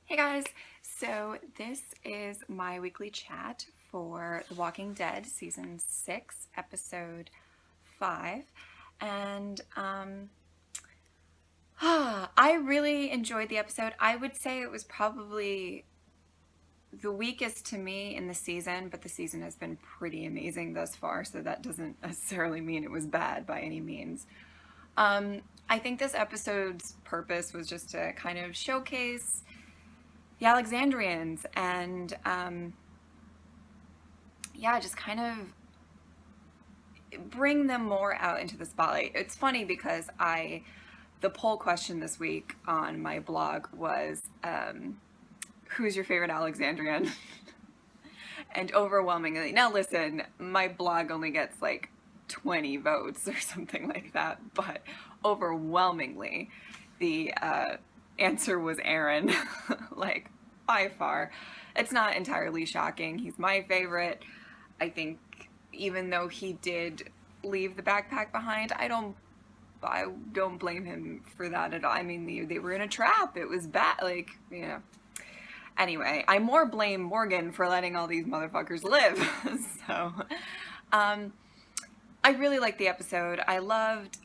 Hey guys, so this is my weekly chat for The Walking Dead season 6 episode 5 and I really enjoyed the episode. I would say it was probably the weakest to me in the season, but the season has been pretty amazing thus far, so that doesn't necessarily mean it was bad by any means. I think this episode's purpose was just to kind of showcase the Alexandrians and just kind of bring them more out into the spotlight. It's funny because the poll question this week on my blog was, who's your favorite Alexandrian? And overwhelmingly, now listen, my blog only gets like 20 votes or something like that, but overwhelmingly the answer was Aaron, like by far. It's not entirely shocking. He's my favorite. I think even though he did leave the backpack behind, I don't blame him for that at all. I mean, they were in a trap. It was bad. Like, you know. Anyway, I more blame Morgan for letting all these motherfuckers live. So, I really liked the episode. I loved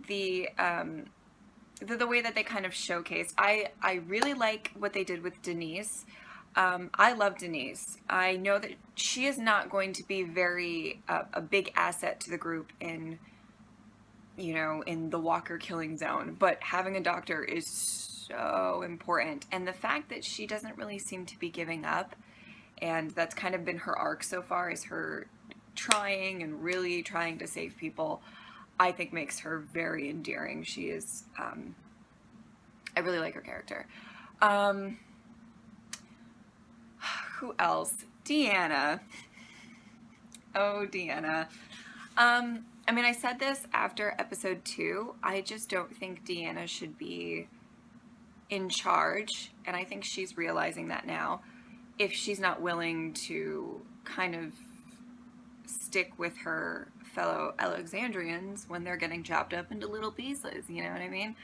the the way that they kind of showcased. I really like what they did with Denise. I love Denise. I know that she is not going to be very a big asset to the group in the Walker killing zone, but having a doctor is so important. And the fact that she doesn't really seem to be giving up, and that's kind of been her arc so far, is her trying and really trying to save people, I think makes her very endearing. She is, I really like her character. Who else? Deanna. Oh, Deanna. I mean, I said this after episode 2. I just don't think Deanna should be in charge, and I think she's realizing that now. If she's not willing to kind of stick with her fellow Alexandrians when they're getting chopped up into little pieces, you know what I mean?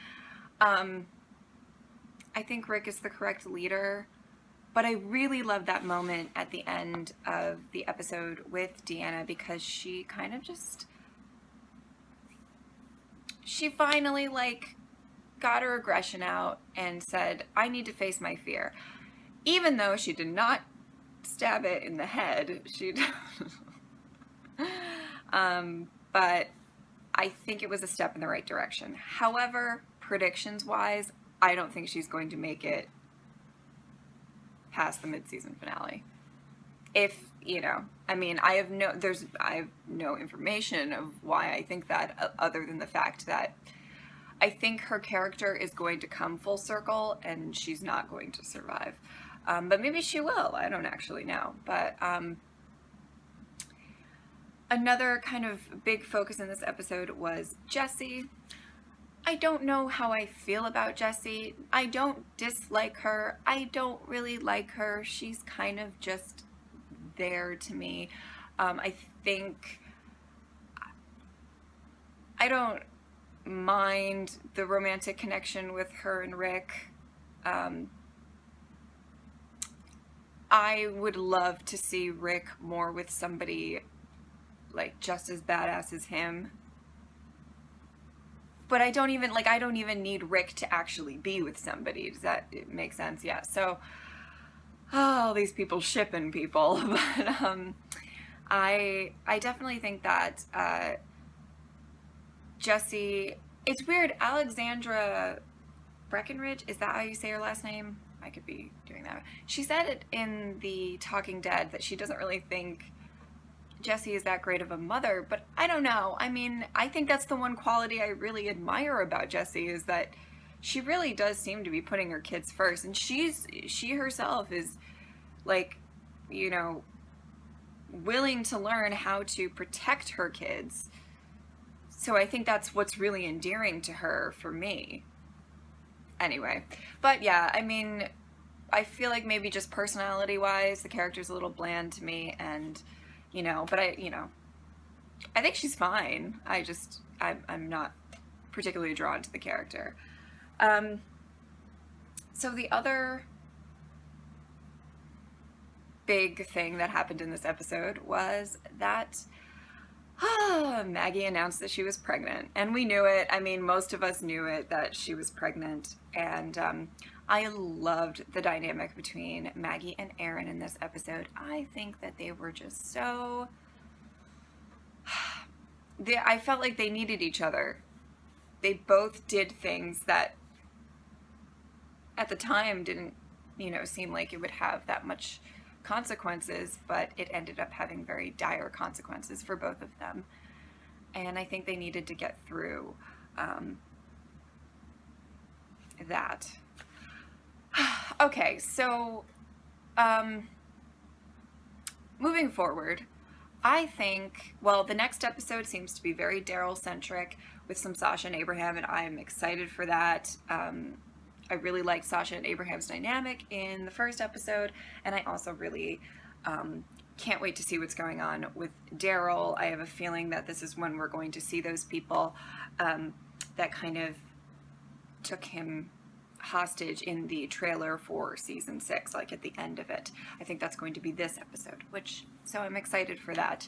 I think Rick is the correct leader, but I really love that moment at the end of the episode with Deanna, because she kind of she finally got her aggression out and said, I need to face my fear. Even though she did not stab it in the head, but I think it was a step in the right direction. However, predictions wise, I don't think she's going to make it past the mid-season finale. If, I mean, I have no information of why I think that, other than the fact that I think her character is going to come full circle and she's not going to survive. But maybe she will. I don't actually know. But another kind of big focus in this episode was Jesse. I don't know how I feel about Jesse. I don't dislike her. I don't really like her. She's kind of just there to me. I think I don't mind the romantic connection with her and Rick. I would love to see Rick more with somebody like just as badass as him. But I don't even need Rick to actually be with somebody. Does that make sense? Yeah. So, these people shipping people. But I definitely think that Jesse, it's weird, Alexandra Breckenridge, is that how you say her last name? I could be doing that. She said it in the Talking Dead that she doesn't really think Jesse is that great of a mother, but I don't know. I mean, I think that's the one quality I really admire about Jesse, is that she really does seem to be putting her kids first, and she herself is willing to learn how to protect her kids. So I think that's what's really endearing to her for me. Anyway, but yeah, I mean, I feel like maybe just personality-wise, the character's a little bland to me, and but I think she's fine. I'm not particularly drawn to the character. So the other big thing that happened in this episode was that Maggie announced that she was pregnant, and we knew it. I mean, most of us knew it, that she was pregnant, and I loved the dynamic between Maggie and Aaron in this episode. I think that they were just so... I felt like they needed each other. They both did things that at the time didn't, seem like it would have that much consequences, but it ended up having very dire consequences for both of them. And I think they needed to get through that. Okay, so moving forward, I think, well, the next episode seems to be very Daryl-centric with some Sasha and Abraham, and I'm excited for that. I really like Sasha and Abraham's dynamic in the first episode, and I also really can't wait to see what's going on with Daryl. I have a feeling that this is when we're going to see those people that kind of took him hostage in the trailer for season 6, like at the end of it. I think that's going to be this episode, so I'm excited for that.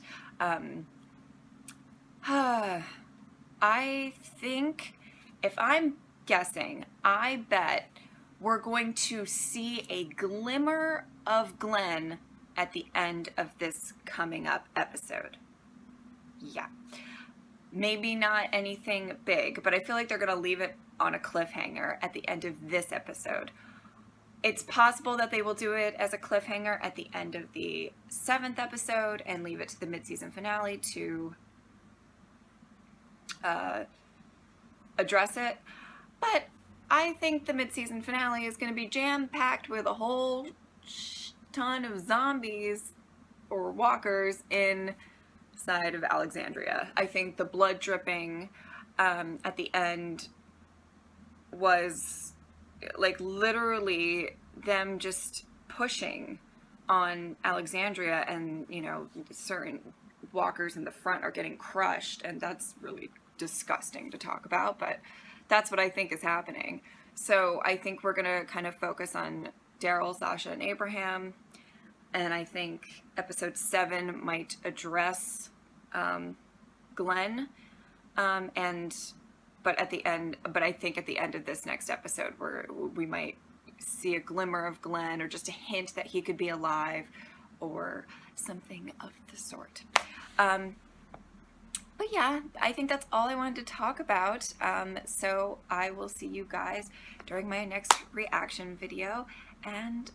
I think, if I'm guessing, I bet we're going to see a glimmer of Glenn at the end of this coming up episode. Yeah. Maybe not anything big, but I feel like they're going to leave it on a cliffhanger at the end of this episode. It's possible that they will do it as a cliffhanger at the end of the 7th episode and leave it to the mid-season finale to address it. But I think the mid-season finale is going to be jam-packed with a whole ton of zombies or walkers inside of Alexandria. I think the blood dripping at the end was like literally them just pushing on Alexandria, and certain walkers in the front are getting crushed, and that's really disgusting to talk about, but that's what I think is happening. So I think we're gonna kind of focus on Daryl, Sasha, and Abraham, and I think episode 7 might address Glenn, but I think at the end of this next episode, we might see a glimmer of Glenn, or just a hint that he could be alive, or something of the sort. But yeah, I think that's all I wanted to talk about. So I will see you guys during my next reaction video, and